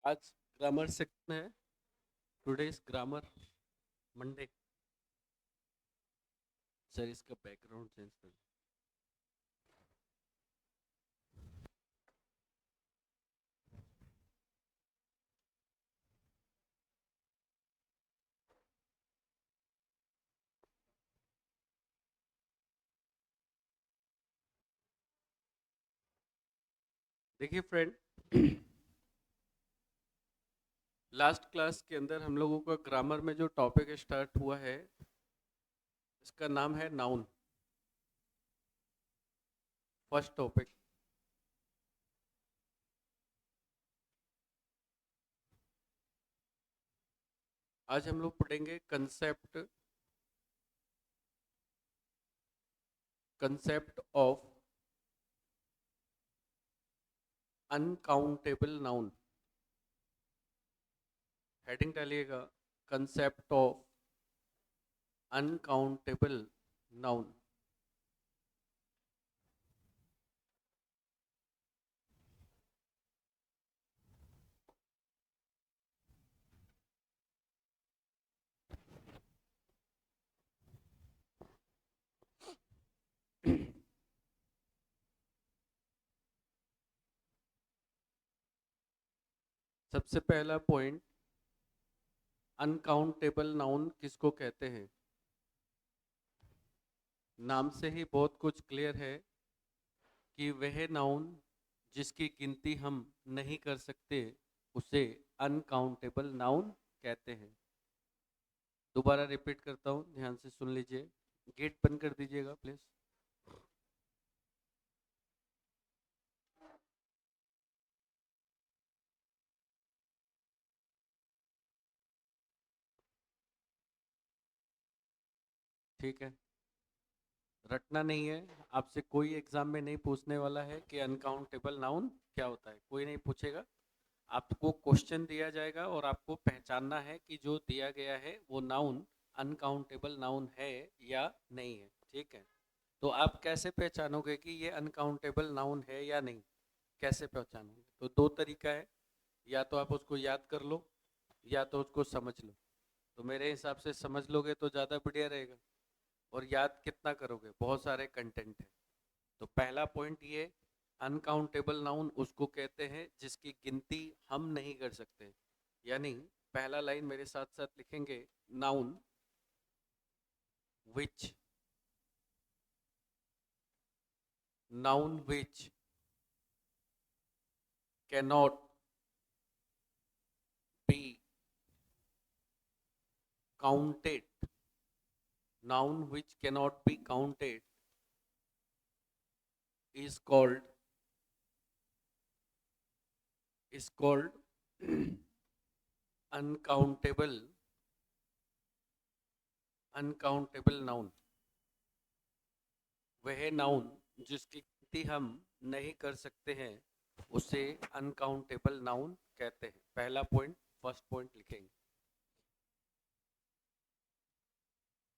आज grammar section है। Today's grammar Monday. Sir इसका बैकग्राउंड चेंज कर। देखिए फ्रेंड, लास्ट क्लास के अंदर हम लोगों का ग्रामर में जो टॉपिक स्टार्ट हुआ है, इसका नाम है नाउन। First topic. आज हम लोग पढ़ेंगे concept of uncountable noun. Heading डालिएगा, कंसेप्ट ऑफ अनकाउंटेबल नाउन। सबसे पहला पॉइंट, अनकाउंटेबल नाउन किसको कहते हैं। नाम से ही बहुत कुछ क्लियर है कि वह नाउन जिसकी गिनती हम नहीं कर सकते उसे अनकाउंटेबल नाउन कहते हैं। दोबारा रिपीट करता हूँ, ध्यान से सुन लीजिए। गेट बंद कर दीजिएगा प्लीज। ठीक है, रटना नहीं है। आपसे कोई एग्जाम में नहीं पूछने वाला है कि अनकाउंटेबल नाउन क्या होता है, कोई नहीं पूछेगा। आपको क्वेश्चन दिया जाएगा और आपको पहचानना है कि जो दिया गया है वो नाउन अनकाउंटेबल नाउन है या नहीं है। ठीक है, तो आप कैसे पहचानोगे कि ये अनकाउंटेबल नाउन है या नहीं? कैसे पहचानोगे? तो दो तरीका है, या तो आप उसको याद कर लो या तो उसको समझ लो। तो मेरे हिसाब से समझ लोगे तो ज़्यादा बढ़िया रहेगा। और याद कितना करोगे, बहुत सारे कंटेंट है। तो पहला पॉइंट ये, अनकाउंटेबल नाउन उसको कहते हैं जिसकी गिनती हम नहीं कर सकते। यानी पहला लाइन मेरे साथ साथ लिखेंगे, noun which, noun which cannot be counted, noun which cannot be counted is called uncountable noun। वह नाउन जिसकी गिनती हम नहीं कर सकते हैं उसे अनकाउंटेबल नाउन कहते हैं। पहला पॉइंट, फर्स्ट पॉइंट लिखेंगे।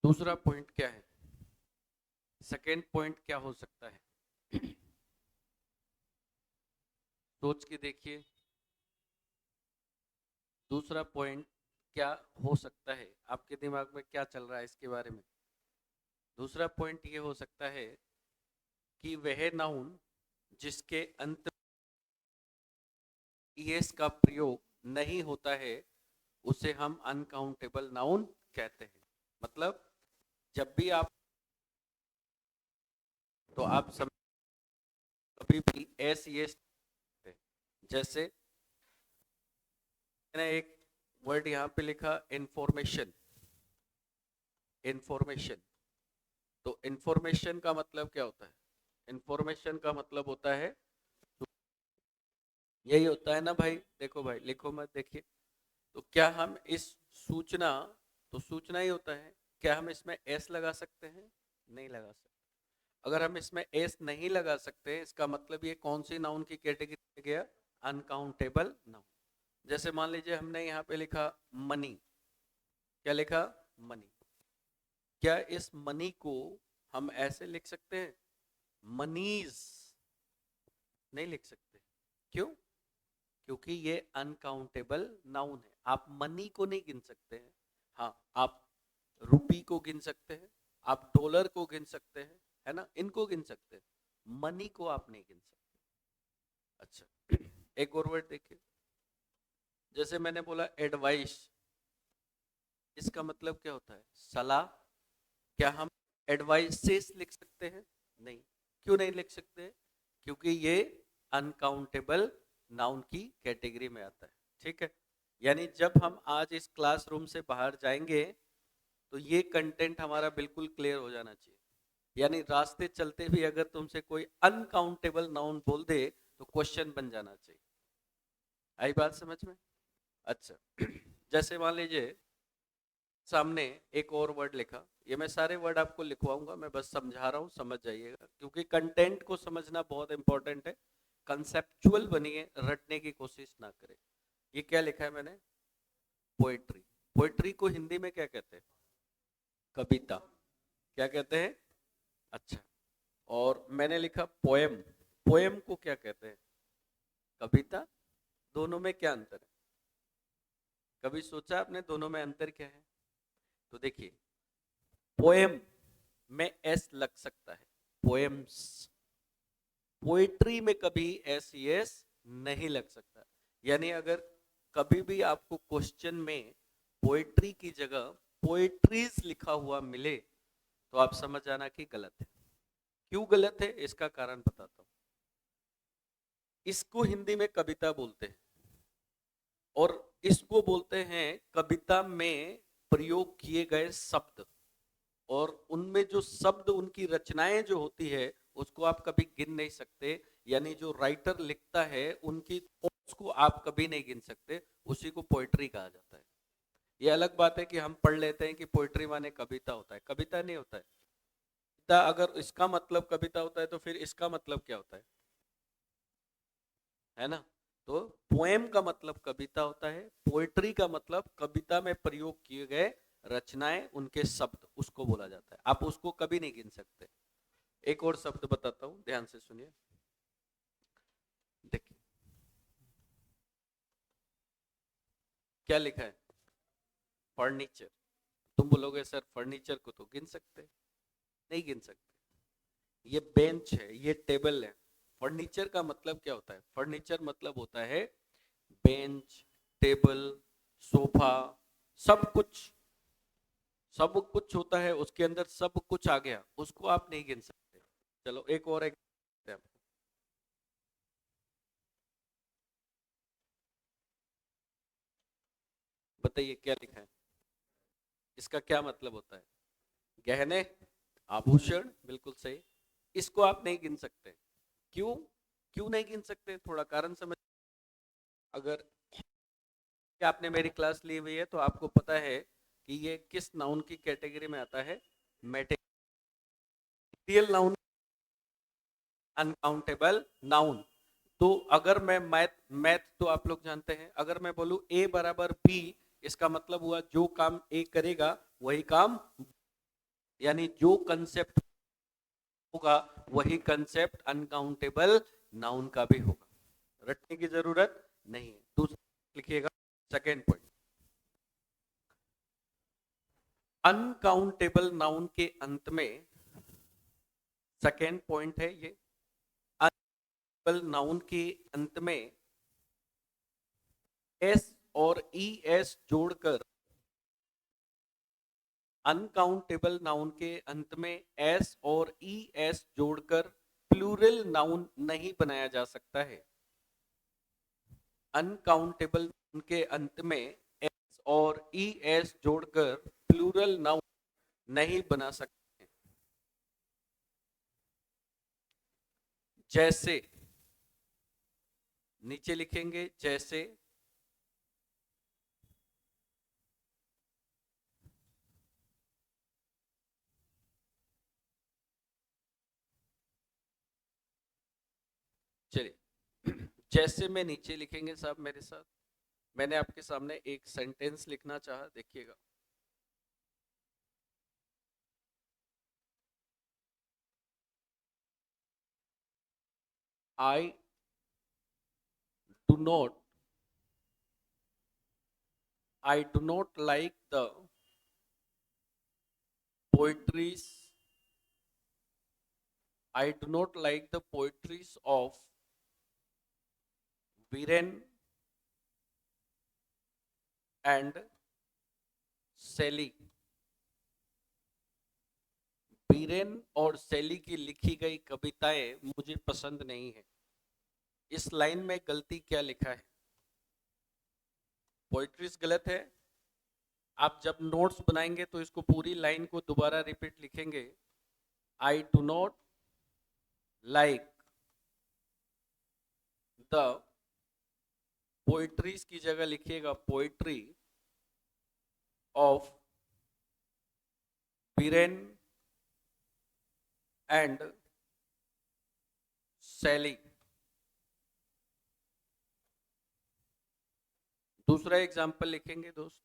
दूसरा पॉइंट क्या है? सेकेंड पॉइंट क्या हो सकता है? सोच के देखिए, दूसरा पॉइंट क्या हो सकता है? आपके दिमाग में क्या चल रहा है इसके बारे में? दूसरा पॉइंट ये हो सकता है कि वह नाउन जिसके अंत ईएस का प्रयोग नहीं होता है उसे हम अनकाउंटेबल नाउन कहते हैं। मतलब जब भी आप, तो आप कभी भी एस ईएस, जैसे मैंने एक वर्ड यहाँ पे लिखा, इंफॉर्मेशन। इंफॉर्मेशन, तो इंफॉर्मेशन का मतलब क्या होता है? इंफॉर्मेशन का मतलब होता है, यही होता है ना भाई। देखो भाई, लिखो मत, देखिए। तो क्या हम इस सूचना, तो सूचना ही होता है, क्या हम इसमें एस लगा सकते हैं? नहीं लगा सकते। अगर हम इसमें एस नहीं लगा सकते, इसका मतलब ये कौन सी नाउन की कैटेगरी में गया? Uncountable noun. जैसे मान लीजिए हमने यहाँ पे लिखा मनी। क्या लिखा? मनी। क्या इस मनी को हम ऐसे लिख सकते हैं? मनीज नहीं लिख सकते। क्यों? क्योंकि ये अनकाउंटेबल नाउन है। आप मनी को नहीं गिन सकते हैं, हाँ आप रुपी को गिन सकते हैं, आप डॉलर को गिन सकते हैं, है ना, इनको गिन सकते हैं, मनी को आप नहीं गिन सकते। अच्छा, एक और वर्ड देखिए, जैसे मैंने बोला एडवाइस, इसका मतलब क्या होता है? सलाह। क्या हम एडवाइसेस लिख सकते हैं? नहीं। क्यों नहीं लिख सकते? क्योंकि ये अनकाउंटेबल नाउन की कैटेगरी में आता है। ठीक है, यानी जब हम आज इस क्लासरूम से बाहर जाएंगे तो ये कंटेंट हमारा बिल्कुल क्लियर हो जाना चाहिए। यानी रास्ते चलते भी अगर तुमसे कोई अनकाउंटेबल नाउन बोल दे तो क्वेश्चन बन जाना चाहिए। आई बात समझ में? अच्छा, जैसे मान लीजिए सामने एक और वर्ड लिखा, ये मैं सारे वर्ड आपको लिखवाऊंगा, मैं बस समझा रहा हूँ, समझ जाइएगा, क्योंकि कंटेंट को समझना बहुत इंपॉर्टेंट है। कंसेप्चुअल बनिए, रटने की कोशिश ना करें। ये क्या लिखा है मैंने? पोएट्री। पोएट्री को हिंदी में क्या कहते हैं? कविता। क्या कहते हैं? अच्छा, और मैंने लिखा पोएम। पोएम को क्या कहते हैं? कविता। दोनों में क्या अंतर है? कभी सोचा आपने दोनों में अंतर क्या है? तो देखिए, पोएम में एस लग सकता है, पोएम्स। पोएट्री में कभी एस यस नहीं लग सकता। यानी अगर कभी भी आपको क्वेश्चन में पोएट्री की जगह पोएट्रीज लिखा हुआ मिले तो आप समझ जाना कि गलत है। क्यों गलत है इसका कारण बताता हूं। इसको हिंदी में कविता बोलते हैं और इसको बोलते हैं कविता में प्रयोग किए गए शब्द, और उनमें जो शब्द, उनकी रचनाएं जो होती है उसको आप कभी गिन नहीं सकते। यानी जो राइटर लिखता है उनकी उसको आप कभी नहीं गिन सकते, उसी को पोएट्री कहा जाता है। ये अलग बात है कि हम पढ़ लेते हैं कि पोएट्री माने कविता होता है, कविता नहीं होता है। कविता अगर इसका मतलब कविता होता है तो फिर इसका मतलब क्या होता है ना? तो पोएम का मतलब कविता होता है, पोएट्री का मतलब कविता में प्रयोग किए गए रचनाएं, उनके शब्द, उसको बोला जाता है। आप उसको कभी नहीं गिन सकते। एक और शब्द बताता हूं, ध्यान से सुनिए। देखिए क्या लिखा है? फर्नीचर। तुम बोलोगे सर फर्नीचर को तो गिन सकते, नहीं गिन सकते। ये बेंच है, ये टेबल है। फर्नीचर का मतलब क्या होता है? फर्नीचर मतलब होता है बेंच, टेबल, सोफा, सब कुछ। सब कुछ होता है उसके अंदर, सब कुछ आ गया, उसको आप नहीं गिन सकते। चलो एक और एक बताइए क्या लिखा है? इसका क्या मतलब होता है? गहने, आभूषण, बिल्कुल सही। इसको आप नहीं गिन सकते। क्यों? क्यों नहीं गिन सकते? थोड़ा कारण समझ। अगर आपने मेरी क्लास ली हुई है तो आपको पता है कि ये किस नाउन की कैटेगरी में आता है? Material noun, uncountable noun. तो अगर मैं मैथ मैथ तो आप लोग जानते हैं, अगर मैं बोलूं ए बराबर बी, इसका मतलब हुआ जो काम ए करेगा वही काम, यानी जो कंसेप्ट होगा वही कंसेप्ट अनकाउंटेबल नाउन का भी होगा। रटने की जरूरत नहीं है। दूसरा लिखिएगा, सेकेंड पॉइंट। अनकाउंटेबल नाउन के अंत में सेकेंड पॉइंट है ये, अनकाउंटेबल नाउन के अंत में एस और ई एस जोड़कर, अनकाउंटेबल नाउन के अंत में एस और ई एस जोड़कर प्लूरल नाउन नहीं बनाया जा सकता है। अनकाउंटेबल नाउन के अंत में एस और ई एस जोड़कर प्लूरल नाउन नहीं बना सकते। जैसे, नीचे लिखेंगे जैसे, चलिए जैसे में नीचे लिखेंगे साहब मेरे साथ। मैंने आपके सामने एक सेंटेंस लिखना चाहा, देखिएगा। I do not I do not like the poetries. I do not like the poetries of Viren and Shelley. Biren और शैली की लिखी गई कविताएं मुझे पसंद नहीं है। इस लाइन में गलती क्या लिखा है? पोइट्रीज गलत है। आप जब नोट्स बनाएंगे तो इसको पूरी लाइन को दोबारा रिपीट लिखेंगे। I do not like the poetries की जगह लिखिएगा पोइट्री ऑफ बीरेन एंड शैली। दूसरा एग्जाम्पल लिखेंगे दोस्त।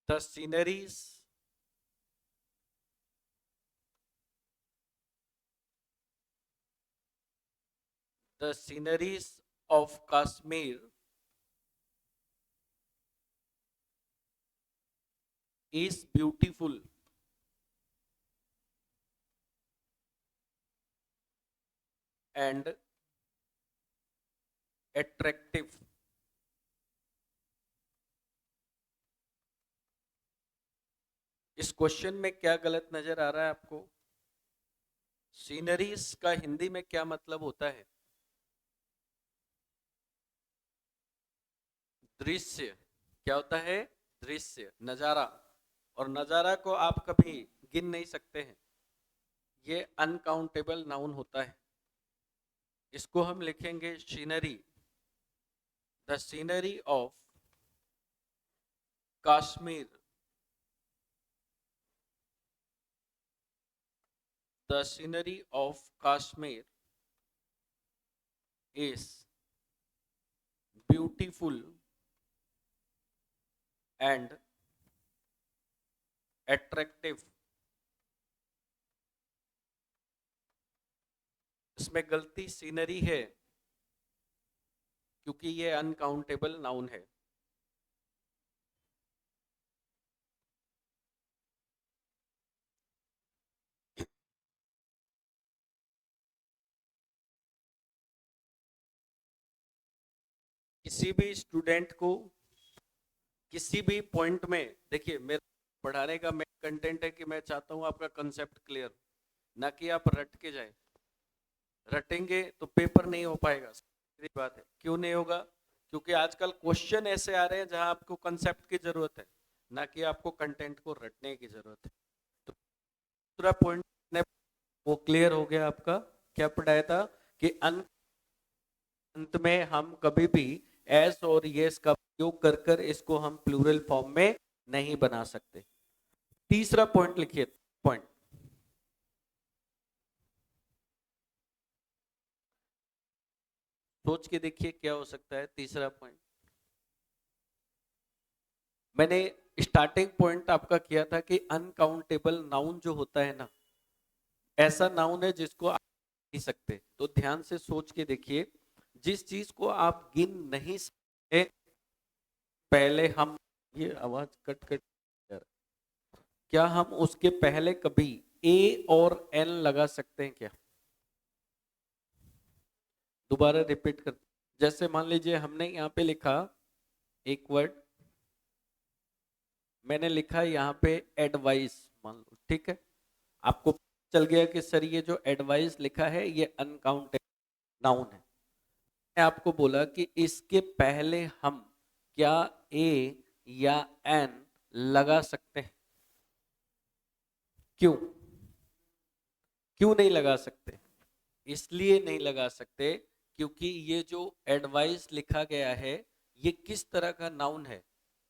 The sceneries of Kashmir is beautiful and attractive. इस क्वेश्चन में क्या गलत नजर आ रहा है आपको? सीनरीज का हिंदी में क्या मतलब होता है? दृश्य। क्या होता है? दृश्य, नजारा। और नजारा को आप कभी गिन नहीं सकते हैं, ये अनकाउंटेबल नाउन होता है। इसको हम लिखेंगे scenery. The scenery of Kashmir, the scenery of Kashmir is beautiful and attractive। इसमें गलती सीनरी है क्योंकि ये अनकाउंटेबल नाउन है। किसी भी स्टूडेंट को किसी भी पॉइंट में, देखिए मेरा पढ़ाने का मेन कंटेंट है कि मैं चाहता हूं आपका कंसेप्ट क्लियर, ना कि आप रट के जाए। रटेंगे तो पेपर नहीं हो पाएगा। सीधी बात है। क्यों नहीं होगा? क्योंकि आजकल क्वेश्चन ऐसे आ रहे हैं जहां आपको कंसेप्ट की जरूरत है, ना कि आपको कंटेंट को रटने की जरूरत है। तो दूसरा पॉइंट वो क्लियर हो गया आपका। क्या पढ़ाया था कि अंत में हम कभी भी एस और यस का उपयोग कर कर इसको हम प्लूरल फॉर्म में नहीं बना सकते। तीसरा पॉइंट लिखिए। पॉइंट सोच के देखिए क्या हो सकता है तीसरा पॉइंट। मैंने स्टार्टिंग पॉइंट आपका किया था कि अनकाउंटेबल नाउन जो होता है ना, ऐसा नाउन है जिसको आप नहीं सकते। तो ध्यान से सोच के देखिए, जिस चीज को आप गिन नहीं सकते, पहले हम, ये आवाज कट कट, क्या हम उसके पहले कभी ए और एन लगा सकते हैं क्या? दोबारा रिपीट कर, जैसे मान लीजिए हमने यहाँ पे लिखा एक वर्ड, मैंने लिखा यहाँ पे एडवाइस, मान लो, ठीक है। आपको चल गया कि सर ये जो एडवाइस लिखा है ये अनकाउंटेबल नाउन है। मैंने आपको बोला कि इसके पहले हम क्या ए या एन लगा सकते हैं? क्यों? क्यों नहीं लगा सकते? इसलिए नहीं लगा सकते क्योंकि ये जो एडवाइस लिखा गया है ये किस तरह का नाउन है?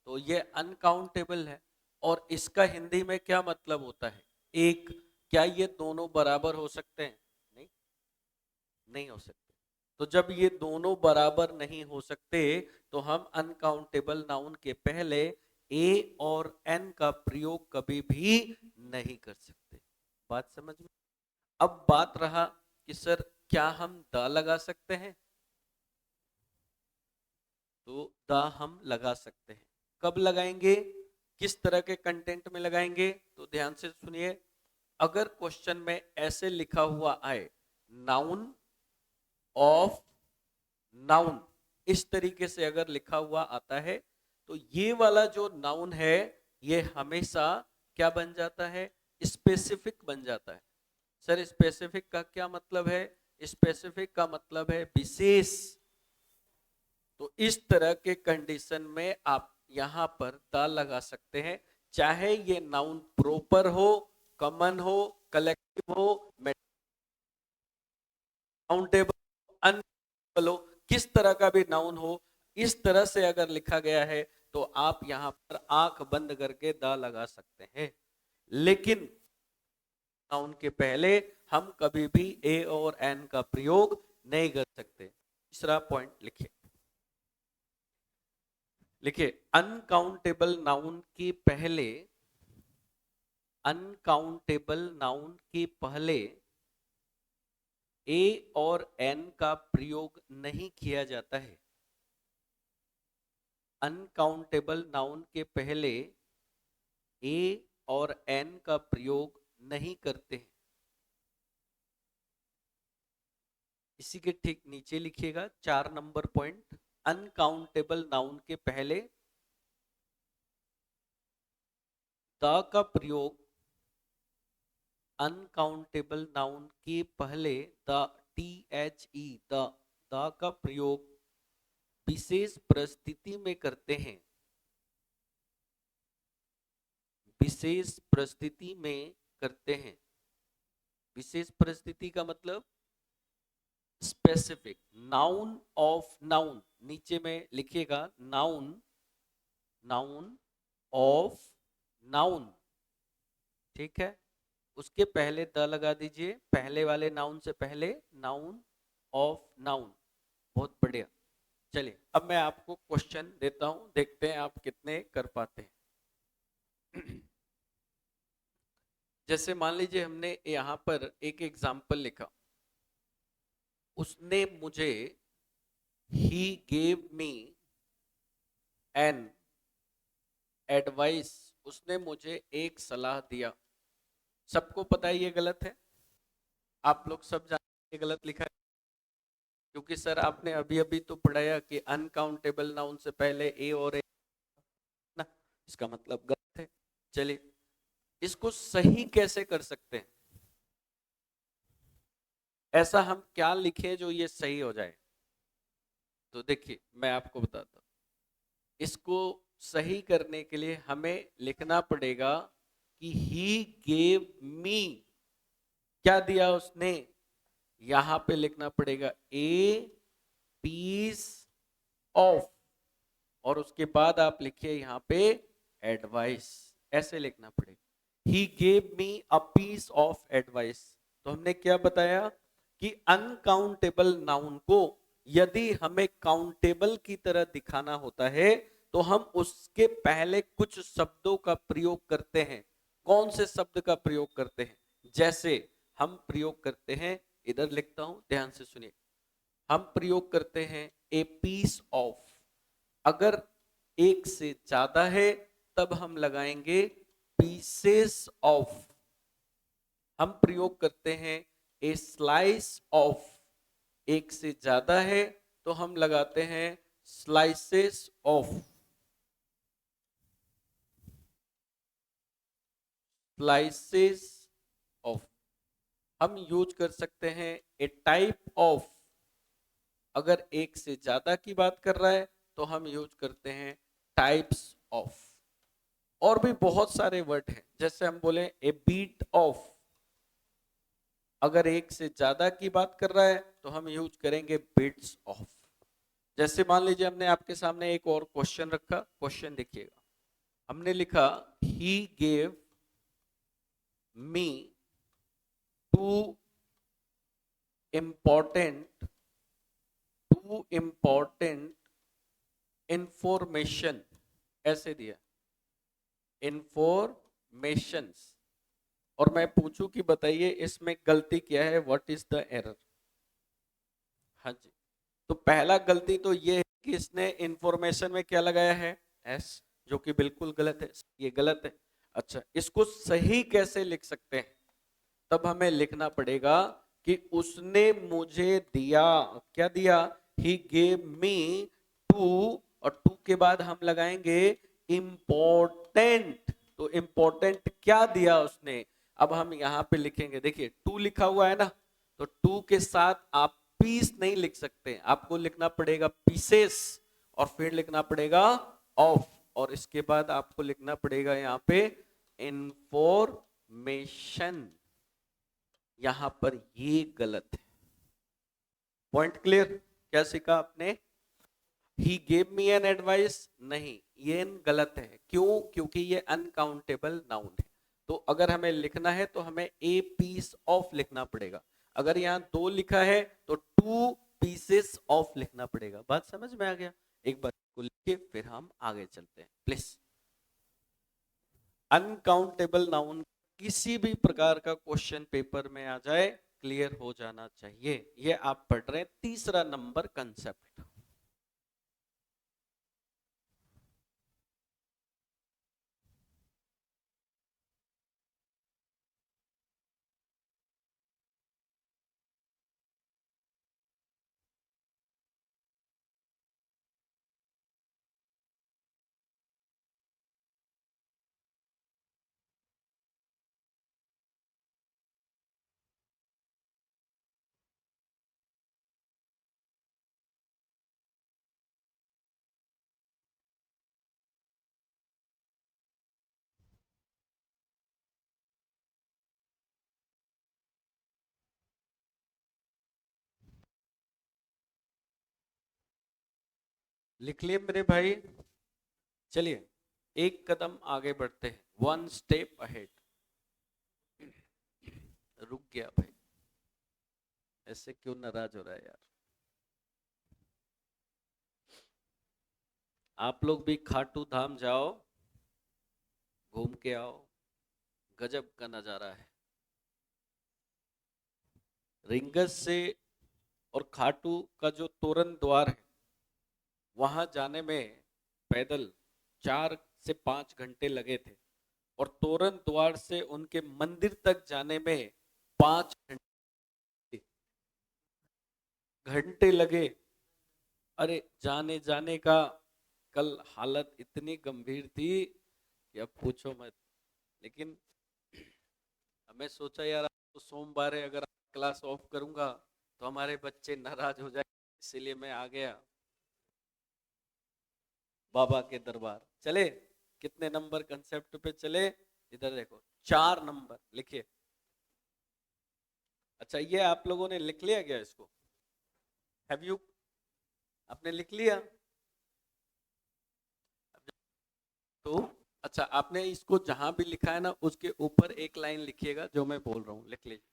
तो ये अनकाउंटेबल है। और इसका हिंदी में क्या मतलब होता है? एक। क्या ये दोनों बराबर हो सकते हैं? नहीं, नहीं हो सकते। तो जब ये दोनों बराबर नहीं हो सकते तो हम अनकाउंटेबल नाउन के पहले ए और एन का प्रयोग कभी भी नहीं कर सकते। बात समझ में? अब बात रहा कि सर क्या हम द लगा सकते हैं? तो द हम लगा सकते हैं। कब लगाएंगे, किस तरह के कंटेंट में लगाएंगे? तो ध्यान से सुनिए। अगर क्वेश्चन में ऐसे लिखा हुआ आए, नाउन ऑफ नाउन, इस तरीके से अगर लिखा हुआ आता है, तो ये वाला जो नाउन है ये हमेशा क्या बन जाता है? स्पेसिफिक बन जाता है। सर स्पेसिफिक का क्या मतलब है? स्पेसिफिक का मतलब है विशेष। तो इस तरह के कंडीशन में आप यहां पर द लगा सकते हैं, चाहे ये नाउन प्रॉपर हो, कॉमन हो, कलेक्टिव हो, काउंटेबल, अनकाउंटेबल हो, किस तरह का भी नाउन हो, इस तरह से अगर लिखा गया है तो आप यहां पर आंख बंद करके द लगा सकते हैं। लेकिन नाउन के पहले हम कभी भी ए और एन का प्रयोग नहीं कर सकते। तीसरा पॉइंट लिखिए, लिखिए अनकाउंटेबल नाउन के पहले, अनकाउंटेबल नाउन के पहले ए और एन का प्रयोग नहीं किया जाता है। अनकाउंटेबल नाउन के पहले ए और एन का प्रयोग नहीं करते हैं। इसी के ठीक नीचे लिखिएगा 4 नंबर पॉइंट, अनकाउंटेबल नाउन के पहले द का प्रयोग, अनकाउंटेबल नाउन के पहले द, THE, द का प्रयोग विशेष परिस्थिति में करते हैं। विशेष परिस्थिति में करते हैं। विशेष परिस्थिति का मतलब स्पेसिफिक, नाउन ऑफ नाउन, नीचे में लिखिएगा नाउन, नाउन ऑफ नाउन, ठीक है। उसके पहले द लगा दीजिए, पहले वाले नाउन से पहले नाउन ऑफ नाउन। बहुत बढ़िया। चलिए अब मैं आपको क्वेश्चन देता हूं, देखते हैं आप कितने कर पाते हैं। जैसे मान लीजिए हमने यहां पर एक एग्जाम्पल लिखा, उसने मुझे, ही गेव मी एन एडवाइस, उसने मुझे एक सलाह दिया। सबको पता है ये गलत है, आप लोग सब जानते हैं गलत लिखा है, क्योंकि सर आपने अभी अभी तो पढ़ाया कि अनकाउंटेबल नाउन से पहले ए और ए ना, इसका मतलब गलत है। चलिए इसको सही कैसे कर सकते हैं? ऐसा हम क्या लिखें जो ये सही हो जाए? तो देखिए मैं आपको बताता हूं, इसको सही करने के लिए हमें लिखना पड़ेगा कि ही गेव मी, क्या दिया उसने? यहां पे लिखना पड़ेगा ए पीस ऑफ, और उसके बाद आप लिखिए यहां पे एडवाइस, ऐसे लिखना पड़ेगा। He gave me a piece of advice. तो हमने क्या बताया कि अनकाउंटेबल नाउन को यदि हमें काउंटेबल की तरह दिखाना होता है तो हम उसके पहले कुछ शब्दों का प्रयोग करते हैं। कौन से शब्द का प्रयोग करते हैं? जैसे हम प्रयोग करते हैं, इधर लिखता हूं, ध्यान से सुनिए। हम प्रयोग करते हैं ए पीस ऑफ, अगर एक से ज्यादा है तब हम लगाएंगे पीसेस ऑफ। हम प्रयोग करते हैं ए स्लाइस ऑफ, एक से ज्यादा है तो हम लगाते हैं स्लाइसेस ऑफ, स्लाइसेस ऑफ। हम यूज कर सकते हैं ए टाइप ऑफ, अगर एक से ज्यादा की बात कर रहा है तो हम यूज करते हैं टाइप्स ऑफ। और भी बहुत सारे वर्ड हैं, जैसे हम बोले ए बीट ऑफ, अगर एक से ज्यादा की बात कर रहा है तो हम यूज करेंगे बिट्स ऑफ। जैसे मान लीजिए हमने आपके सामने एक और क्वेश्चन रखा, क्वेश्चन देखिएगा। हमने लिखा he gave me two important, two important information, ऐसे दिया। इंफॉर्मेशंस, और मैं पूछूं कि बताइए इसमें गलती क्या है, व्हाट इज द एरर। हाँ जी, तो पहला गलती तो ये है कि इसने इंफॉर्मेशन में क्या लगाया है, एस, जो कि बिल्कुल गलत है, ये गलत है। अच्छा, इसको सही कैसे लिख सकते हैं, तब हमें लिखना पड़ेगा कि उसने मुझे दिया, क्या दिया, ही गेव मी टू, और टू के बाद हम लगाएंगे इम्पोर्टेंट, तो इम्पोर्टेंट क्या दिया उसने। अब हम यहां पे लिखेंगे, देखिए टू लिखा हुआ है ना, तो टू के साथ आप पीस नहीं लिख सकते, आपको लिखना पड़ेगा पीसेस, और फिर लिखना पड़ेगा ऑफ, और इसके बाद आपको लिखना पड़ेगा यहाँ पे इंफॉर्मेशन। यहां पर ये गलत है। पॉइंट क्लियर, क्या सीखा आपने, ही गेव मी एन एडवाइस, नहीं, ये गलत है, क्यों, क्योंकि ये अनकाउंटेबल नाउन है। तो अगर हमें लिखना है तो हमें ए पीस ऑफ लिखना पड़ेगा, अगर यहाँ दो लिखा है तो टू पीसेस ऑफ लिखना पड़ेगा। बात समझ में आ गया, एक बार को लिखिए फिर हम आगे चलते हैं प्लीज। अनकाउंटेबल नाउन किसी भी प्रकार का क्वेश्चन पेपर में आ जाए, क्लियर हो जाना चाहिए। ये आप पढ़ रहे हैं तीसरा नंबर कंसेप्ट। लिख लिए मेरे भाई, चलिए एक कदम आगे बढ़ते हैं, वन स्टेप अहेड। रुक गया भाई, ऐसे क्यों नाराज हो रहा है यार। आप लोग भी खाटू धाम जाओ, घूम के आओ, गजब का नजारा है। रिंगस से और खाटू का जो तोरण द्वार है, वहां जाने में पैदल 4 से 5 घंटे लगे थे, और तोरण द्वार से उनके मंदिर तक जाने में 5 घंटे लगे। अरे जाने जाने का कल हालत इतनी गंभीर थी कि अब पूछो मत। लेकिन हमें सोचा यार तो सोमवार है, अगर क्लास ऑफ करूंगा तो हमारे बच्चे नाराज हो जाएंगे, इसीलिए मैं आ गया बाबा के दरबार। चले, कितने नंबर कंसेप्ट पे चले, इधर देखो 4 नंबर लिखिए। अच्छा, ये आप लोगों ने लिख लिया क्या इसको, हैव यू, आपने लिख लिया तो। अच्छा, आपने इसको जहां भी लिखा है ना उसके ऊपर एक लाइन लिखिएगा जो मैं बोल रहा हूं, लिख लीजिए।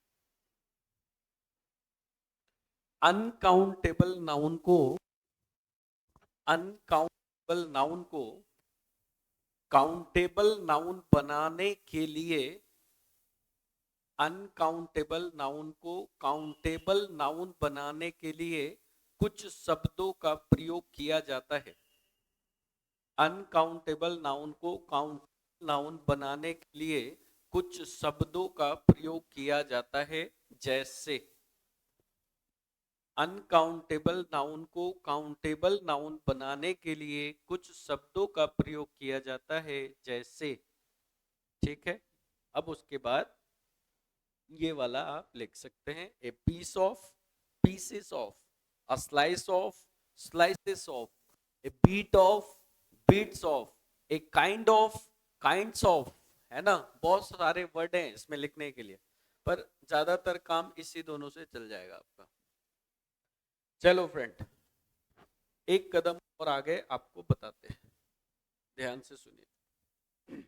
अनकाउंटेबल नाउन को, अनकाउंटेबल नाउन को काउंटेबल नाउन बनाने के लिए, अनकाउंटेबल नाउन को काउंटेबल नाउन बनाने के लिए कुछ शब्दों का प्रयोग किया जाता है। अनकाउंटेबल नाउन को काउंटेबल नाउन बनाने के लिए कुछ शब्दों का प्रयोग किया जाता है, जैसे अनकाउंटेबल नाउन को काउंटेबल नाउन बनाने के लिए कुछ शब्दों का प्रयोग किया जाता है, जैसे, ठीक है। अब उसके बाद ये वाला आप लिख सकते हैं, a piece of, pieces of, a slice of, slices of, a bit of, bits of, a kind of, kinds of, है ना। बहुत सारे वर्ड हैं इसमें लिखने के लिए, पर ज्यादातर काम इसी दोनों से चल जाएगा आपका। चलो फ्रेंड, एक कदम और आगे आपको बताते हैं, ध्यान से सुनिए।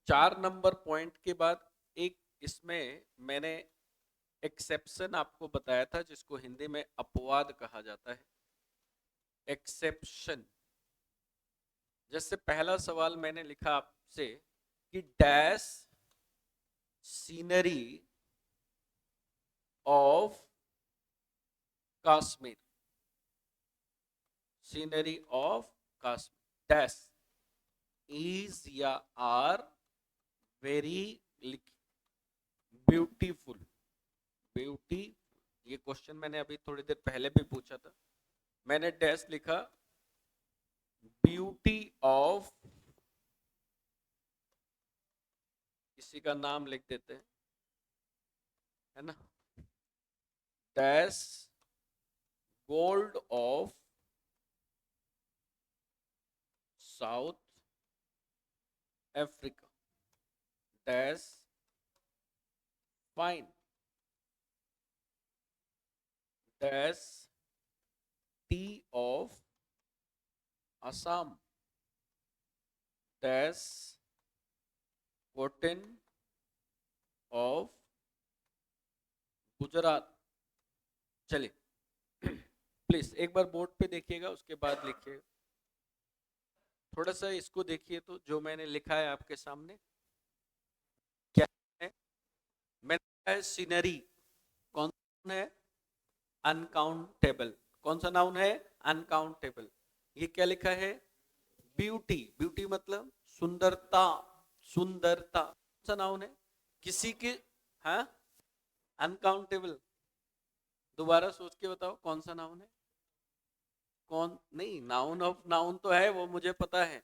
4 नंबर पॉइंट के बाद एक इसमें मैंने एक्सेप्शन आपको बताया था, जिसको हिंदी में अपवाद कहा जाता है, एक्सेप्शन। जैसे पहला सवाल मैंने लिखा आपसे कि dash scenery of Kashmir, scenery of Kashmir dash is या आर वेरी ब्यूटीफुल, ब्यूटी। ये क्वेश्चन मैंने अभी थोड़ी देर पहले भी पूछा था। मैंने डैश लिखा ब्यूटी ऑफ, किसी का नाम लिख देते हैं, है ना, dash gold of south Africa, dash fine, dash T of Assam, dash cotton of Gujarat. चलिए प्लीज एक बार बोर्ड पे देखिएगा, उसके बाद लिखिएगा। थोड़ा सा इसको देखिए तो, जो मैंने लिखा है आपके सामने क्या है। मैंने लिखा है सीनरी, कौन है, अनकाउंटेबल। कौन सा नाउन है, अनकाउंटेबल। ये क्या लिखा है, ब्यूटी, ब्यूटी मतलब सुंदरता, सुंदरता। कौन सा नाउन है, किसी के, हाँ, अनकाउंटेबल। दोबारा सोच के बताओ कौन सा नाउन है, कौन, नहीं, नाउन ऑफ नाउन तो है, वो मुझे पता है,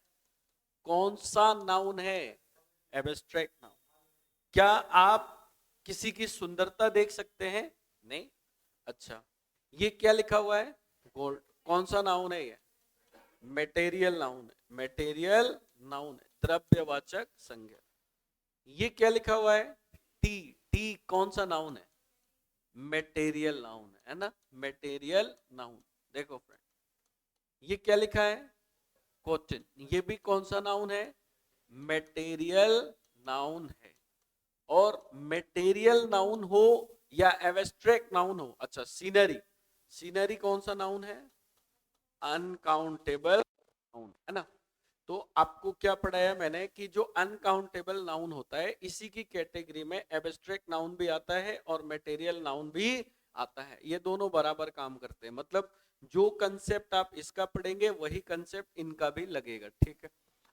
कौन सा नाउन है, एब्स्ट्रैक्ट नाउन। क्या आप किसी की सुंदरता देख सकते हैं, नहीं। अच्छा, ये क्या लिखा हुआ है, गोल्ड, कौन सा नाउन है ये, मेटेरियल नाउन है, मेटेरियल नाउन है, द्रव्यवाचक संज्ञा। ये क्या लिखा हुआ है, टी, टी कौन सा नाउन है, मेटेरियल नाउन है ना, मेटेरियल नाउन। देखो फ्रेंड, ये क्या लिखा है, क्वेश्चन, ये भी कौन सा नाउन है, मेटेरियल नाउन है। और मेटेरियल नाउन हो या एब्स्ट्रैक्ट नाउन हो, अच्छा सीनरी, सीनरी कौन सा नाउन है, अनकाउंटेबल नाउन, है ना। तो आपको क्या पढ़ाया मैंने कि जो अनकाउंटेबल नाउन होता है, इसी की कैटेगरी में एब्स्ट्रैक्ट नाउन भी आता है और मटेरियल नाउन भी आता है। ये दोनों बराबर काम करते हैं, मतलब जो कंसेप्ट आप इसका पढ़ेंगे वही कंसेप्ट इनका भी लगेगा, ठीक है।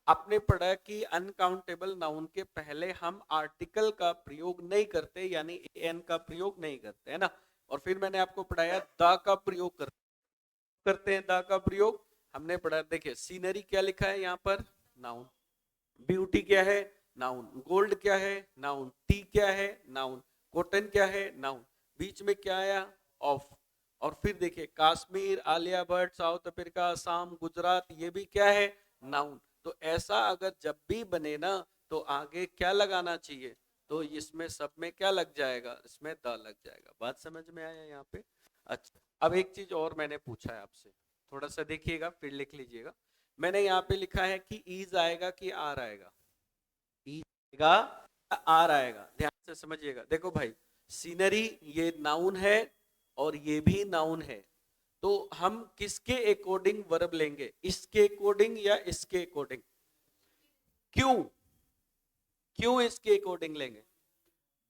आपने पढ़ा कि अनकाउंटेबल नाउन के पहले हम आर्टिकल का प्रयोग नहीं करते, यानी एन का प्रयोग नहीं करते, है ना। और फिर मैंने आपको पढ़ाया द का प्रयोग करते हैं, द का प्रयोग हमने पढ़ा। देखिए सीनरी क्या लिखा है यहाँ पर, नाउन, ब्यूटी क्या है, नाउन, गोल्ड क्या है, नाउन, टी क्या है, नाउन, कॉटन क्या है, नाउन, बीच में क्या आया, ऑफ। और फिर देखिए कश्मीर, आलिया भट्ट, साउथ अफ्रीका, असम, गुजरात, ये भी क्या है, नाउन। तो ऐसा अगर जब भी बने ना, तो आगे क्या लगाना चाहिए, तो इसमें सब में क्या लग जाएगा, इसमें द लग जाएगा। बात समझ में आया यहाँ पे। अच्छा, अब एक चीज और मैंने पूछा है आपसे, थोड़ा सा देखिएगा फिर लिख लीजिएगा। मैंने यहाँ पे लिखा है कि ईज आएगा कि आर आएगा, ईज आएगा, आर आएगा, ध्यान से समझिएगा। देखो भाई, सीनरी ये नाउन है और ये भी नाउन है, तो हम किसके अकॉर्डिंग वर्ब लेंगे, इसके अकॉर्डिंग या इसके अकॉर्डिंग, क्यों, क्यों इसके अकॉर्डिंग लेंगे,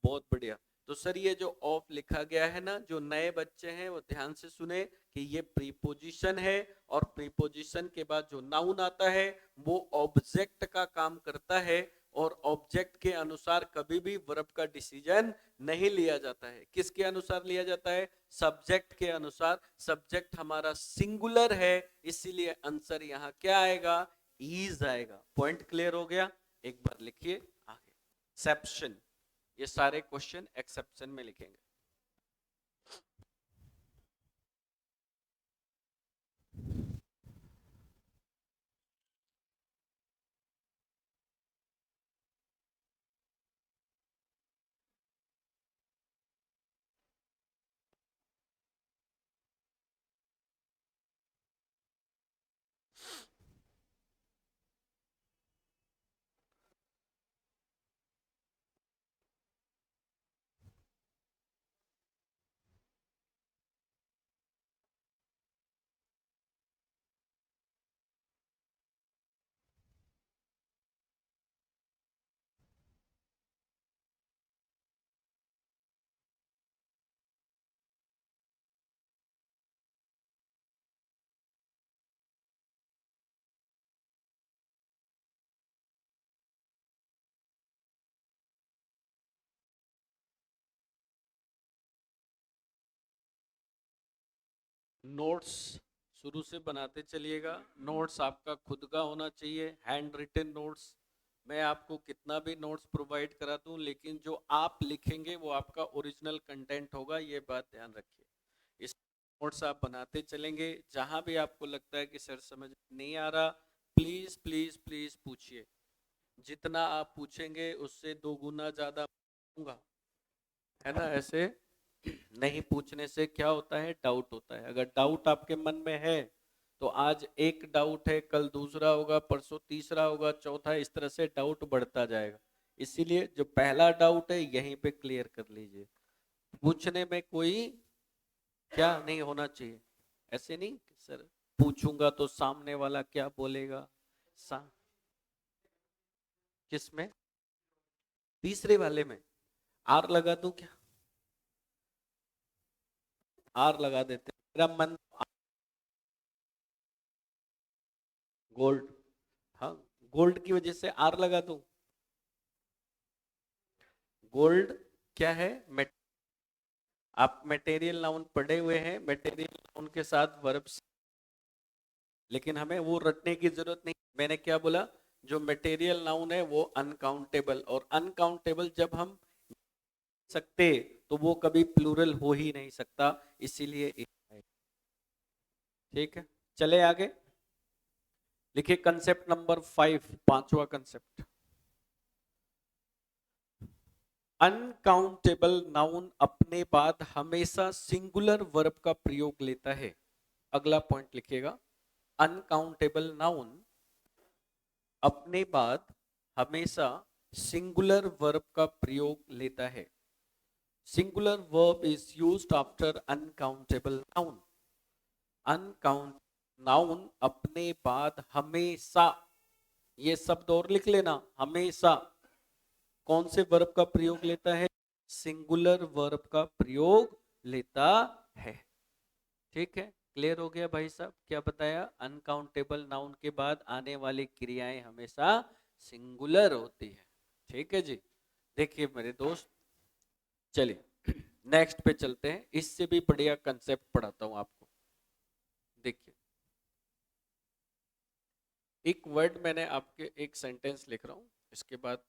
बहुत बढ़िया। तो सर ये जो ऑफ लिखा गया है ना, जो नए बच्चे हैं वो ध्यान से सुने कि ये प्रीपोजिशन है, और प्रीपोजिशन के बाद जो नाउन आता है वो ऑब्जेक्ट का काम करता है, और ऑब्जेक्ट के अनुसार कभी भी वर्ब का डिसीजन नहीं लिया जाता है। किसके अनुसार लिया जाता है, सब्जेक्ट के अनुसार। सब्जेक्ट हमारा सिंगुलर है, इसीलिए आंसर यहाँ क्या आएगा, इज आएगा। पॉइंट क्लियर हो गया, एक बार लिखिए आगे, एक्सेप्शन, ये सारे क्वेश्चन एक्सेप्शन में लिखेंगे। नोट्स शुरू से बनाते चलिएगा। नोट्स आपका खुद का होना चाहिए, हैंड रिटन नोट्स। मैं आपको कितना भी नोट्स प्रोवाइड करा दूं, लेकिन जो आप लिखेंगे वो आपका ओरिजिनल कंटेंट होगा, ये बात ध्यान रखिए। इस नोट्स आप बनाते चलेंगे। जहां भी आपको लगता है कि सर समझ नहीं आ रहा, प्लीज प्लीज प्लीज पूछिए। जितना आप पूछेंगे उससे 2 गुना ज्यादा पूछूंगा, है ना। ऐसे नहीं पूछने से क्या होता है, डाउट होता है। अगर डाउट आपके मन में है तो आज एक डाउट है, कल दूसरा होगा, परसों तीसरा होगा, चौथा, इस तरह से डाउट बढ़ता जाएगा। इसीलिए जो पहला डाउट है यहीं पे क्लियर कर लीजिए। पूछने में कोई क्या नहीं होना चाहिए। ऐसे नहीं कि सर पूछूंगा तो सामने वाला क्या बोलेगा। किस में? तीसरे वाले में आर लगा दूं क्या? आर लगा देते, मेरा मन गोल्ड, हाँ, गोल्ड की वजह से आर लगा दूं। गोल्ड क्या है? आप मटेरियल नाउन पढ़े हुए हैं, मटेरियल नाउन के साथ वर्ब्स, लेकिन हमें वो रटने की जरूरत नहीं। मैंने क्या बोला? जो मटेरियल नाउन है वो अनकाउंटेबल, और अनकाउंटेबल जब हम सकते तो वो कभी प्लूरल हो ही नहीं सकता, इसीलिए एक है। ठीक है, चले आगे। लिखिए कंसेप्ट नंबर 5, पांचवा कंसेप्ट। अनकाउंटेबल नाउन अपने बाद हमेशा सिंगुलर वर्ब का प्रयोग लेता है। अगला पॉइंट लिखिएगा, अनकाउंटेबल नाउन अपने बाद हमेशा सिंगुलर वर्ब का प्रयोग लेता है। Singular verb is used after uncountable noun. Uncount noun अपने बाद हमेशा, ये शब्द और लिख लेना, हमेशा कौन से वर्ब का प्रयोग लेता है? सिंगुलर वर्ब का प्रयोग लेता है। ठीक है, क्लियर हो गया भाई साहब? क्या बताया? अनकाउंटेबल नाउन के बाद आने वाली क्रियाएं हमेशा सिंगुलर होती है। ठीक है जी। देखिए मेरे दोस्त, चलिए नेक्स्ट पे चलते हैं। इससे भी बढ़िया कंसेप्ट पढ़ाता हूं आपको। देखिए, एक वर्ड मैंने आपके, एक सेंटेंस लिख रहा हूं, इसके बाद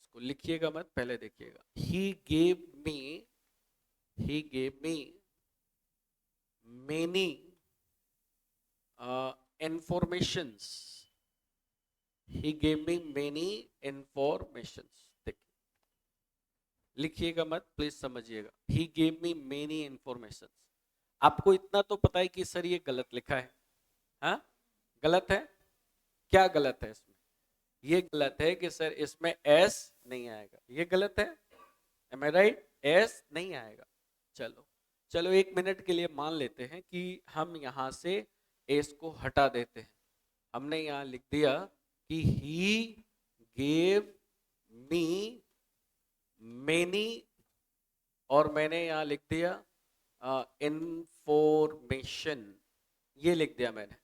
इसको लिखिएगा मत, पहले देखिएगा। ही gave me many informations, he gave me many informations। देखिए, लिखिएगा मत, प्लीज समझिएगा। he gave me many informations। आपको इतना तो पता है कि सर ये गलत लिखा है, हाँ गलत है। क्या गलत है इसमें? ये गलत है कि सर इसमें एस नहीं आएगा, ये गलत है। एम आई राइट? एस नहीं आएगा। चलो चलो, 1 मिनट के लिए मान लेते हैं कि हम यहां से एस को हटा देते हैं। हमने यहां लिख दिया कि ही गेव मी मेनी, और मैंने यहां लिख दिया इंफॉर्मेशन, ये लिख दिया मैंने।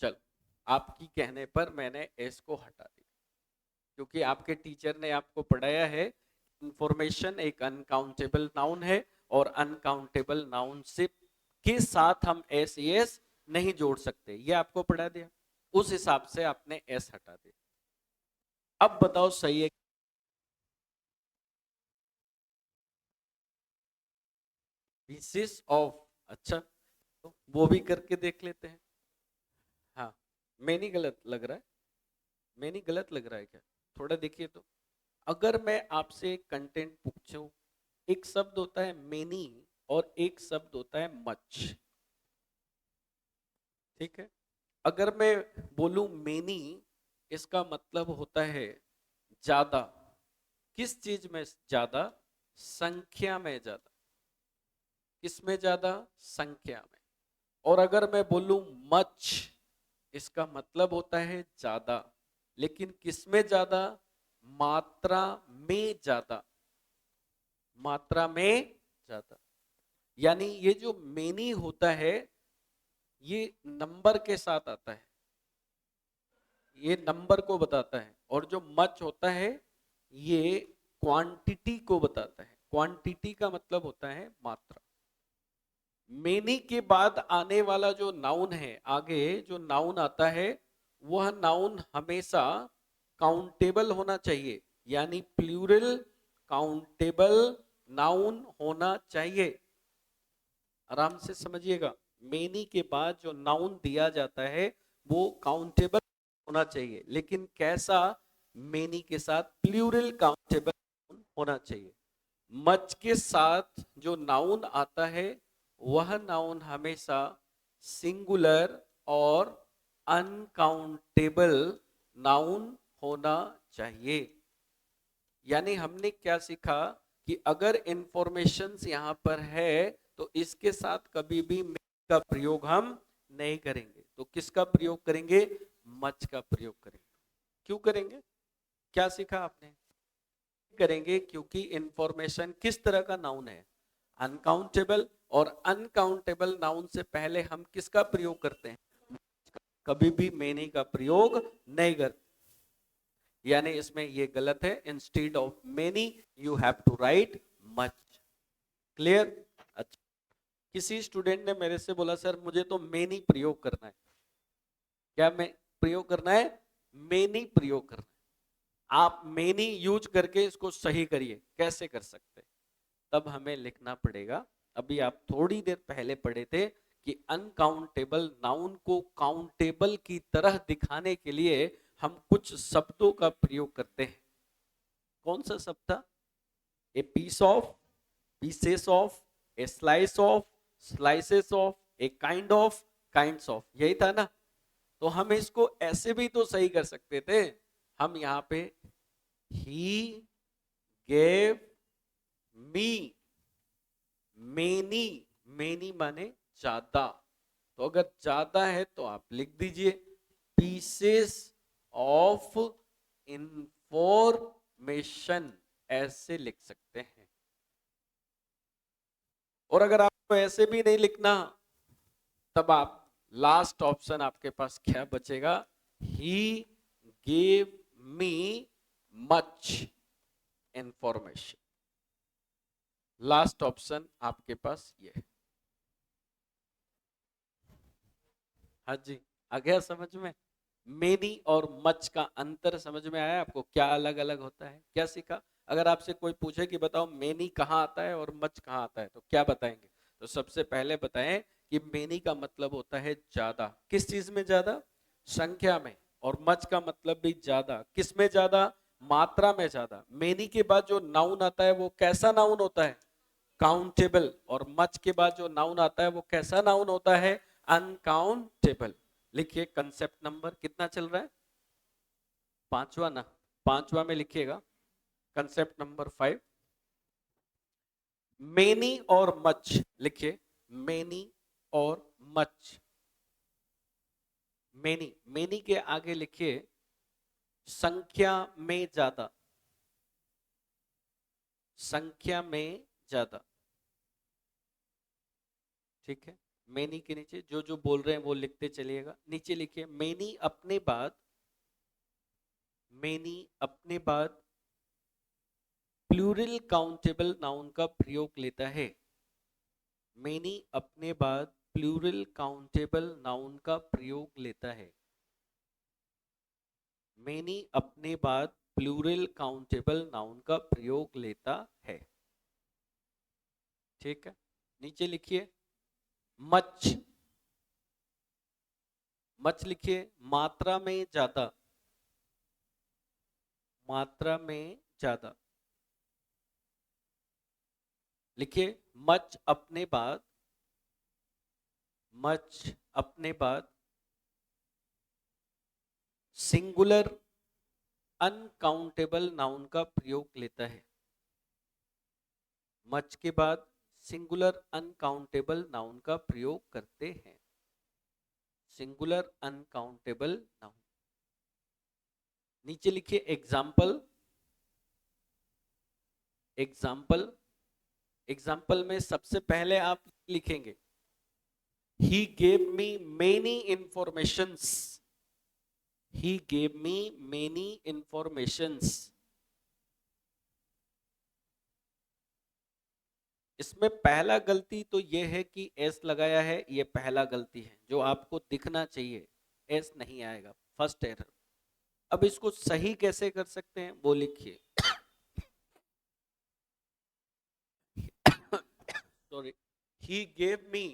चलो, आपकी कहने पर मैंने एस को हटा दिया, क्योंकि आपके टीचर ने आपको पढ़ाया है इंफॉर्मेशन एक अनकाउंटेबल नाउन है, और अनकाउंटेबल नाउन से के साथ हम एस एस नहीं जोड़ सकते, ये आपको पढ़ा दिया। उस हिसाब से आपने एस हटा दिया। अब बताओ सही है? बेसिस ऑफ, अच्छा तो वो भी करके देख लेते हैं। हाँ, मैनी गलत लग रहा है, मैनी गलत लग रहा है क्या? थोड़ा देखिए तो। अगर मैं आपसे कंटेंट पूछूं, एक शब्द होता है मेनी और एक शब्द होता है मच। ठीक है, अगर मैं बोलूं मेनी, इसका मतलब होता है ज्यादा। किस चीज में ज्यादा? संख्या में ज्यादा। किस में ज्यादा? संख्या में। और अगर मैं बोलूं मच, इसका मतलब होता है ज्यादा, लेकिन किस में ज्यादा? मात्रा में ज्यादा। मात्रा में ज्यादा। यानी ये जो मेनी होता है ये नंबर के साथ आता है, ये नंबर को बताता है। और जो मच होता है ये क्वांटिटी को बताता है। क्वांटिटी का मतलब होता है मात्रा। मेनी के बाद आने वाला जो नाउन है, आगे जो नाउन आता है, वह नाउन हमेशा काउंटेबल होना चाहिए, यानी प्लूरल काउंटेबल नाउन होना चाहिए। आराम से समझिएगा, मेनी के बाद जो नाउन दिया जाता है वो काउंटेबल होना चाहिए, लेकिन कैसा? मेनी के साथ प्लूरल काउंटेबल होना चाहिए। मच के साथ जो नाउन आता है वह नाउन हमेशा सिंगुलर और अनकाउंटेबल नाउन होना चाहिए। यानी हमने क्या सीखा कि अगर इंफॉर्मेशन यहाँ पर है तो इसके साथ कभी भी का प्रयोग हम नहीं करेंगे, तो किसका प्रयोग करेंगे? मच का प्रयोग करेंगे। क्यों करेंगे? क्या सीखा आपने? करेंगे क्योंकि इंफॉर्मेशन किस तरह का नाउन है? अनकाउंटेबल, और अनकाउंटेबल नाउन से पहले हम किसका प्रयोग करते हैं? कभी भी मेनी का प्रयोग नहीं करते। यानी इसमें ये गलत है, instead of many you have to write much. Clear? अच्छा, किसी स्टूडेंट ने मेरे से बोला सर मुझे तो मेनी प्रयोग करना है। क्या मैं प्रयोग करना है? मेनी प्रयोग करना है। आप मेनी यूज करके इसको सही करिए, कैसे कर सकते? तब हमें लिखना पड़ेगा, अभी आप थोड़ी देर पहले पढ़े थे कि अनकाउंटेबल नाउन को काउंटेबल की तरह दिखाने के लिए हम कुछ शब्दों का प्रयोग करते हैं। कौन सा शब्द था? A piece of, pieces of, a slice of, slices of, a kind of, kinds of, यही था ना? तो हम इसको ऐसे भी तो सही कर सकते थे। हम यहाँ पे ही गेव मी मेनी, मेनी माने ज्यादा, तो अगर ज्यादा है तो आप लिख दीजिए पीसेस ऑफ इंफॉर्मेशन, ऐसे लिख सकते हैं। और अगर आपको ऐसे भी नहीं लिखना, तब आप लास्ट ऑप्शन आपके पास क्या बचेगा? ही गेव मी मच इंफॉर्मेशन। लास्ट ऑप्शन आपके पास ये है। हाँ जी, आ गया समझ में? मेनी और मच का अंतर समझ में आया आपको? क्या अलग अलग होता है, क्या सीखा? अगर आपसे कोई पूछे कि बताओ मेनी कहाँ आता है और मच कहाँ आता है, तो क्या बताएंगे? तो सबसे पहले बताएं कि मेनी का मतलब होता है ज्यादा। किस चीज में ज्यादा? संख्या में। और मच का मतलब भी ज्यादा। किस में ज्यादा? मात्रा में ज्यादा। मेनी के बाद जो नाउन आता है वो कैसा नाउन होता है? काउंटेबल। और मच के बाद जो नाउन आता है वो कैसा नाउन होता है? अनकाउंटेबल। लिखिए कंसेप्ट नंबर कितना चल रहा है? पांचवा ना? पांचवा में लिखिएगा कंसेप्ट नंबर 5। मेनी और मच लिखिए, मेनी और मच। मेनी, मेनी के आगे लिखिए संख्या में ज्यादा, संख्या में ज्यादा। ठीक है? मेनी के नीचे जो जो बोल रहे हैं वो लिखते चलिएगा। नीचे लिखिए मेनी अपने बाद, मेनी अपने बाद प्लूरल काउंटेबल नाउन का प्रयोग लेता है। मेनी अपने बाद प्लूरल काउंटेबल नाउन का प्रयोग लेता है। मेनी अपने बाद प्लूरल काउंटेबल नाउन का प्रयोग लेता है। ठीक है? नीचे लिखिए मच, मच लिखिए मात्रा में ज्यादा, मात्रा में ज्यादा। लिखिए मच अपने बाद, मच अपने बाद सिंगुलर अनकाउंटेबल नाउन का प्रयोग लेता है। मच के बाद सिंगुलर अनकाउंटेबल नाउन का प्रयोग करते हैं। Singular uncountable noun. नीचे लिखिए एग्जाम्पल, एग्जाम्पल। एग्जाम्पल में सबसे पहले आप लिखेंगे he gave me many informations, he gave me many informations। इसमें पहला गलती तो ये है कि एस लगाया है, ये पहला गलती है जो आपको दिखना चाहिए, एस नहीं आएगा, फर्स्ट एरर। अब इसको सही कैसे कर सकते हैं वो लिखिए। सॉरी, ही गेव मी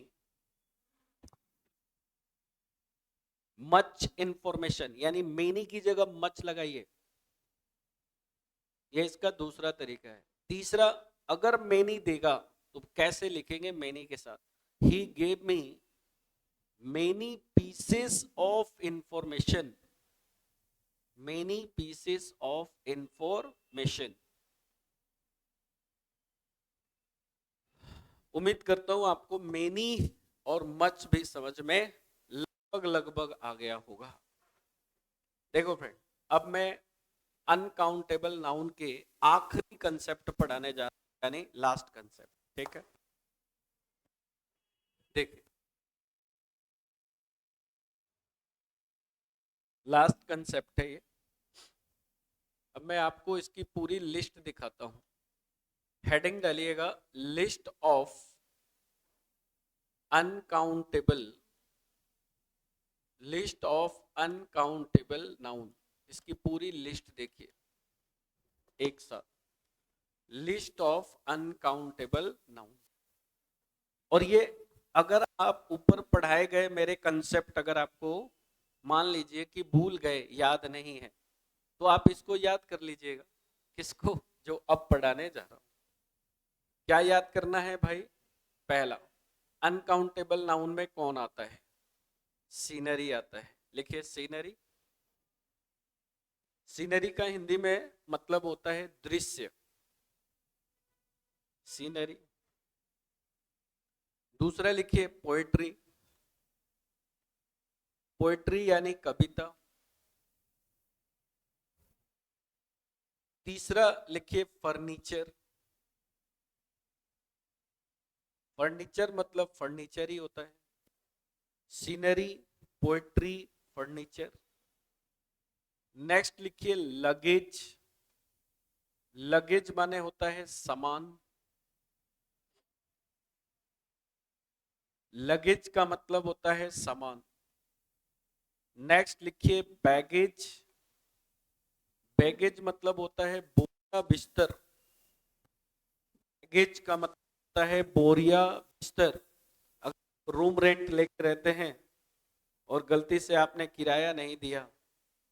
मच इंफॉर्मेशन, यानी मेनी की जगह मच लगाइए, ये इसका दूसरा तरीका है। तीसरा, अगर मेनी देगा तो कैसे लिखेंगे मेनी के साथ, ही gave me many pieces of information, many pieces of information. उम्मीद करता हूं आपको मेनी और मच भी समझ में लगभग लगभग आ गया होगा। देखो फ्रेंड, अब मैं अनकाउंटेबल नाउन के आखिरी कंसेप्ट पढ़ाने जा रहा हूं, यानी लास्ट कंसेप्ट। ठीक है, देखिए लास्ट कंसेप्ट है ये। अब मैं आपको इसकी पूरी लिस्ट दिखाता हूं। हेडिंग डालिएगा, list of uncountable, list of uncountable noun. इसकी पूरी लिस्ट देखिए एक साथ, लिस्ट ऑफ अनकाउंटेबल नाउन। और ये अगर आप ऊपर पढ़ाए गए मेरे कंसेप्ट अगर आपको मान लीजिए कि भूल गए, याद नहीं है, तो आप इसको याद कर लीजिएगा। किसको? जो अब पढ़ाने जा रहा हूं। क्या याद करना है भाई? पहला, अनकाउंटेबल नाउन में कौन आता है? सीनरी आता है। लिखिए सीनरी। सीनरी का हिंदी में मतलब होता है दृश्य, सीनरी। दूसरा लिखिए पोएट्री, पोएट्री यानी कविता। तीसरा लिखिए फर्नीचर, फर्नीचर मतलब फर्नीचर ही होता है। Scenery, poetry, furniture. नेक्स्ट लिखिए लगेज, लगेज माने होता है सामान, लगेज का मतलब होता है सामान। नेक्स्ट लिखिए बैगेज, बैगेज मतलब होता है बोरिया बिस्तर, बैगेज का मतलब होता है बोरिया बिस्तर। अगर रूम रेंट लेके रहते हैं और गलती से आपने किराया नहीं दिया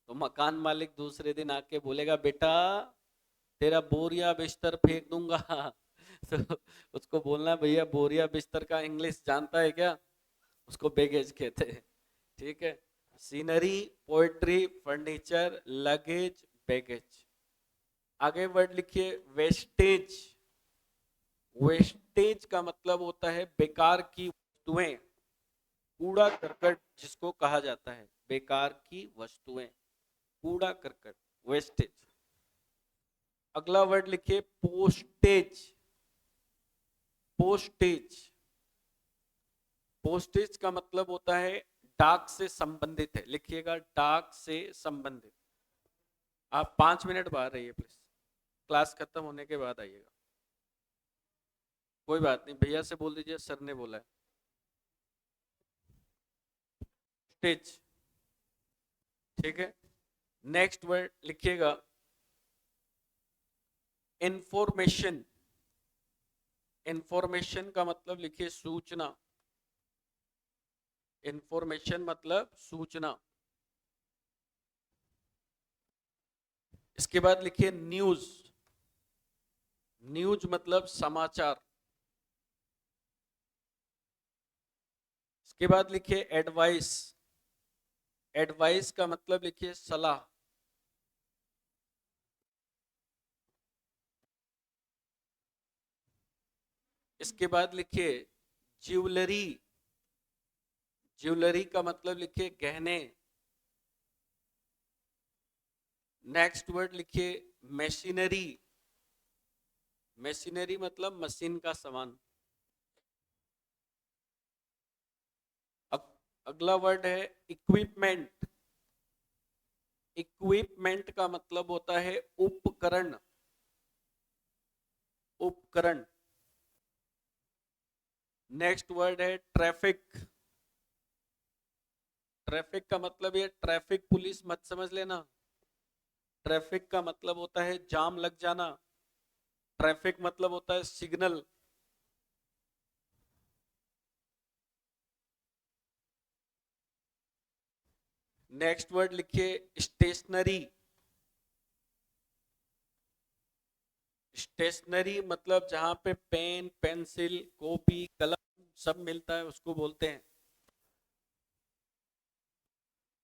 तो मकान मालिक दूसरे दिन आके बोलेगा बेटा तेरा बोरिया बिस्तर फेंक दूंगा। तो उसको बोलना भैया बोरिया बिस्तर का इंग्लिश जानता है क्या? उसको बैगेज कहते हैं। ठीक है, scenery, poetry, furniture, luggage, baggage. आगे वर्ड लिखिए वेस्टेज, वेस्टेज का मतलब होता है बेकार की वस्तुएं, कूड़ा करकट जिसको कहा जाता है, बेकार की वस्तुएं, कूड़ा करकट, वेस्टेज। अगला वर्ड लिखिए पोस्टेज, पोस्टेज, पोस्टेज का मतलब होता है डाक से संबंधित है। लिखिएगा डाक से संबंधित। आप 5 मिनट बाहर रहिए प्लीज, क्लास खत्म होने के बाद आइएगा। कोई बात नहीं, भैया से बोल दीजिए सर ने बोला है। स्टेज, ठीक है। नेक्स्ट वर्ड लिखिएगा इंफॉर्मेशन, इंफॉर्मेशन का मतलब लिखिए सूचना, इंफॉर्मेशन मतलब सूचना। इसके बाद लिखिए न्यूज, न्यूज मतलब समाचार। इसके बाद लिखिए एडवाइस, एडवाइस का मतलब लिखिए सलाह। इसके बाद लिखिए ज्वेलरी, ज्वेलरी का मतलब लिखिए गहने। नेक्स्ट वर्ड लिखिए मशीनरी, मशीनरी मतलब मशीन का सामान। अगला वर्ड है इक्विपमेंट, इक्विपमेंट का मतलब होता है उपकरण, उपकरण। नेक्स्ट वर्ड है ट्रैफिक। ट्रैफिक का मतलब ये ट्रैफिक पुलिस मत समझ लेना। ट्रैफिक का मतलब होता है जाम लग जाना। ट्रैफिक मतलब होता है सिग्नल। नेक्स्ट वर्ड लिखिए स्टेशनरी। स्टेशनरी मतलब जहां पे पेन, पेंसिल, कॉपी, कलम सब मिलता है उसको बोलते हैं।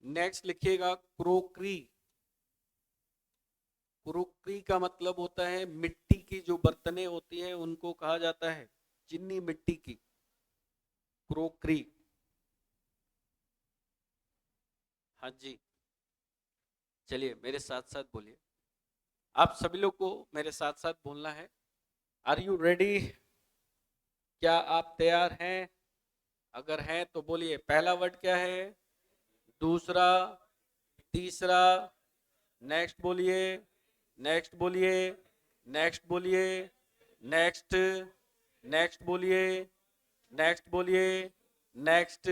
नेक्स्ट लिखिएगा क्रोकरी। क्रोकरी का मतलब होता है मिट्टी की जो बर्तनें होती हैं उनको कहा जाता है चीनी मिट्टी की, क्रोकरी। हाँ जी, चलिए मेरे साथ साथ बोलिए। आप सभी लोग को मेरे साथ साथ बोलना है। Are you ready? क्या आप तैयार हैं? अगर हैं तो बोलिए पहला वर्ड क्या है, दूसरा, तीसरा, नेक्स्ट बोलिए, नेक्स्ट बोलिए, नेक्स्ट बोलिए, नेक्स्ट, नेक्स्ट बोलिए, नेक्स्ट बोलिए, नेक्स्ट,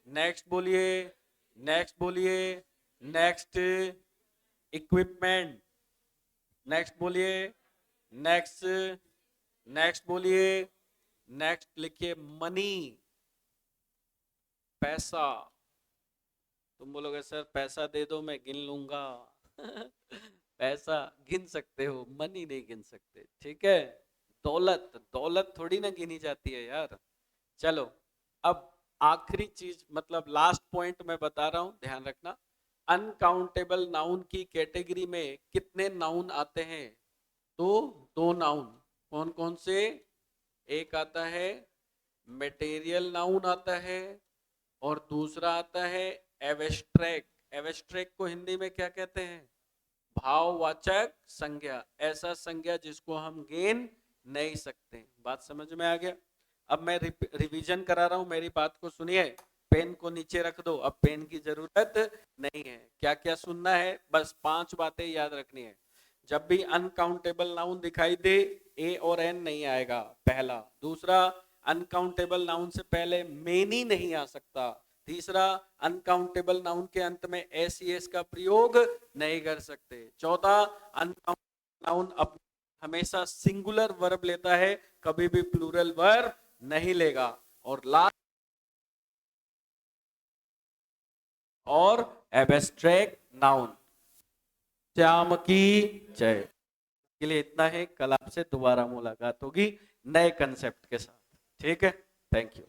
नेक्स्ट बोलिए, नेक्स्ट बोलिए, नेक्स्ट, इक्विपमेंट, नेक्स्ट बोलिए, नेक्स्ट, नेक्स्ट बोलिए, नेक्स्ट लिखिए मनी, पैसा। तुम बोलोगे सर पैसा दे दो मैं गिन लूंगा। पैसा गिन सकते हो, मनी नहीं गिन सकते, ठीक है। दौलत, दौलत थोड़ी ना गिनी जाती है यार। चलो, अब आखिरी चीज मतलब लास्ट पॉइंट मैं बता रहा हूं, ध्यान रखना। अनकाउंटेबल नाउन की कैटेगरी में कितने नाउन आते हैं? तो दो नाउन। कौन कौन से? एक आता है मटेरियल नाउन आता है, और दूसरा आता है एब्स्ट्रैक्ट। एब्स्ट्रैक्ट को हिंदी में क्या कहते हैं? भाववाचक संज्ञा, ऐसा संज्ञा जिसको हम गिन नहीं सकते। बात समझ में आ गया? अब मैं रिवीजन करा रहा हूं, मेरी बात को सुनिए। पेन को नीचे रख दो, अब पेन की जरूरत नहीं है। क्या क्या सुनना है, बस 5 बातें याद रखनी है। जब भी अनकाउंटेबल नाउन दिखाई दे, ए और एन नहीं आएगा, पहला। दूसरा, अनकाउंटेबल नाउन से पहले मेनी नहीं आ सकता। तीसरा, अनकाउंटेबल नाउन के अंत में एस ई एस का प्रयोग नहीं कर सकते। चौथा, अनकाउंटेबल नाउन हमेशा सिंगुलर वर्ब लेता है, कभी भी प्लूरल वर्ब नहीं लेगा। और लास्ट, और एब्स्ट्रैक्ट नाउन। श्याम की जय। के लिए इतना है, कल आपसे दोबारा मुलाकात होगी नए कंसेप्ट के साथ, ठीक है। Thank you.